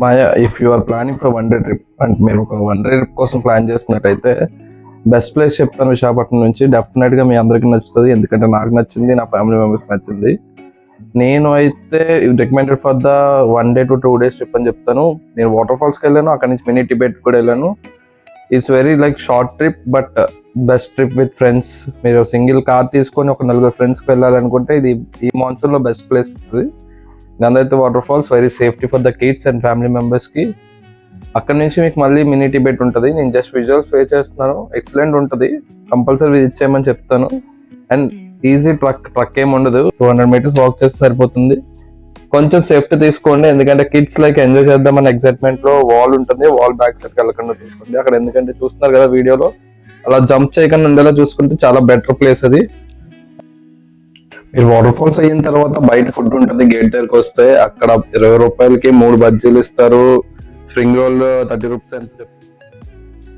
Maya, if you are planning for one day trip అంటే మీరు ఒక వన్ డే ట్రిప్ కోసం ప్లాన్ చేస్తున్నట్టయితే బెస్ట్ ప్లేస్ చెప్తాను విశాఖపట్నం నుంచి. డెఫినెట్గా మీ అందరికీ నచ్చుతుంది, ఎందుకంటే నాకు నచ్చింది, నా ఫ్యామిలీ మెంబర్స్ నచ్చింది. నేను అయితే recommended for the 1 day to 2 days trip అని చెప్తాను. నేను వాటర్ ఫాల్స్కి వెళ్ళాను, అక్కడ నుంచి మినీ టిబెట్ కూడా వెళ్ళాను. It's very like short trip but best trip with friends. మీరు సింగిల్ కార్ తీసుకొని ఒక 4 ఫ్రెండ్స్కి వెళ్ళాలనుకుంటే ఇది ఈ మాన్సూన్లో బెస్ట్ ప్లేస్ ఉంటుంది. గంధైతే water falls very safety for the kids and family మెంబర్స్కి. అక్కడ నుంచి మీకు మళ్ళీ మినీ టిబెట్ ఉంటుంది. నేను జస్ట్ విజువల్స్ పే చేస్తున్నాను, ఎక్సలెంట్ ఉంటుంది, కంపల్సరీ విజిట్ చేయమని చెప్తాను. అండ్ ఈజీ ట్రక్ ఏమి ఉండదు, 200 meters వాక్ చేస్తే సరిపోతుంది. కొంచెం సేఫ్టీ తీసుకోండి, ఎందుకంటే కిడ్స్ లైక్ ఎంజాయ్ చేద్దామని ఎక్సైట్మెంట్ లో వాల్ ఉంటుంది, వాల్ బ్యాక్ సైడ్కి వెళ్ళకుండా చూసుకోండి. అక్కడ ఎందుకంటే చూస్తున్నారు కదా వీడియోలో, అలా జంప్ చేయకుండా ఉండేలా చూసుకుంటే చాలా బెటర్ ప్లేస్ అది. మీరు వాటర్ ఫాల్స్ అయిన తర్వాత బయట ఫుడ్ ఉంటుంది, గేట్ దగ్గరకు వస్తే అక్కడ 20 రూపాయలకి 3 బజ్జీలు ఇస్తారు. స్ప్రింగ్ రోల్ 30 రూపీస్ ఎంత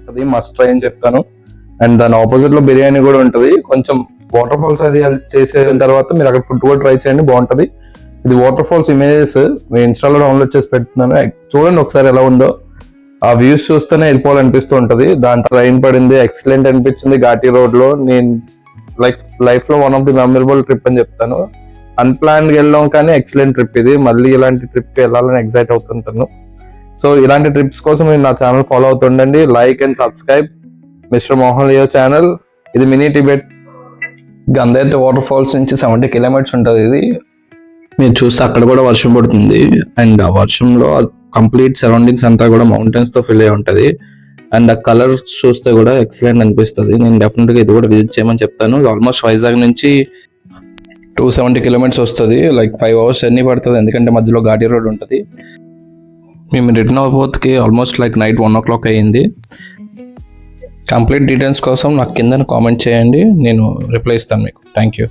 అది మస్ట్ ట్రై అని చెప్తాను. అండ్ దాని ఆపోజిట్ లో బిర్యానీ కూడా ఉంటుంది. కొంచెం వాటర్ ఫాల్స్ అది చేసిన తర్వాత మీరు అక్కడ ఫుడ్ కూడా ట్రై చేయండి, బాగుంటుంది. ఇది వాటర్ ఫాల్స్ ఇమేజెస్ నేను ఇన్స్టాలో డౌన్లోడ్ చేసి పెడుతున్నాను, చూడండి ఒకసారి ఎలా ఉందో. ఆ వ్యూస్ చూస్తేనే వెళ్ళిపోవాలనిపిస్తూ ఉంటుంది. దాంట్లో రైన్ పడింది, ఎక్సలెంట్ అనిపించింది ఘాటీ రోడ్ లో. నేను లైఫ్ లో one of the memorable trip అని చెప్తాను. అన్ప్లాన్డ్ వెళ్ళాం కానీ ఎక్సలెంట్ ట్రిప్ ఇది. మళ్ళీ ఇలాంటి ట్రిప్ వెళ్ళాలని ఎక్సైట్ అవుతుంటాను. సో ఇలాంటి ట్రిప్స్ కోసం మీరు నా ఛానల్ ఫాలో అవుతుండండి. Like and subscribe mister Mohan Leo channel. ఇది మినీ టిబెట్ గంధైతే వాటర్ ఫాల్స్ నుంచి 70 kilometers ఉంటుంది. ఇది మీరు చూస్తే అక్కడ కూడా వర్షం పడుతుంది. అండ్ ఆ వర్షంలో కంప్లీట్ సరౌండింగ్స్ అంతా కూడా మౌంటైన్స్ తో ఫిల్ అయి ఉంటుంది. అండ్ ఆ కలర్స్ చూస్తే కూడా ఎక్సలెంట్ అనిపిస్తుంది. నేను డెఫినెట్గా ఇది కూడా విజిట్ చేయమని చెప్తాను. ఆల్మోస్ట్ వైజాగ్ నుంచి 270 kilometers వస్తుంది. లైక్ 5 hours జర్నీ పడుతుంది, ఎందుకంటే మధ్యలో ఘాటీ రోడ్ ఉంటుంది. మేము రిటర్న్ అవ్వబోతుకి ఆల్మోస్ట్ లైక్ నైట్ 1 o'clock అయ్యింది. కంప్లీట్ డీటెయిల్స్ కోసం నాకు కింద కామెంట్ చేయండి, నేను రిప్లై ఇస్తాను మీకు. Thank you.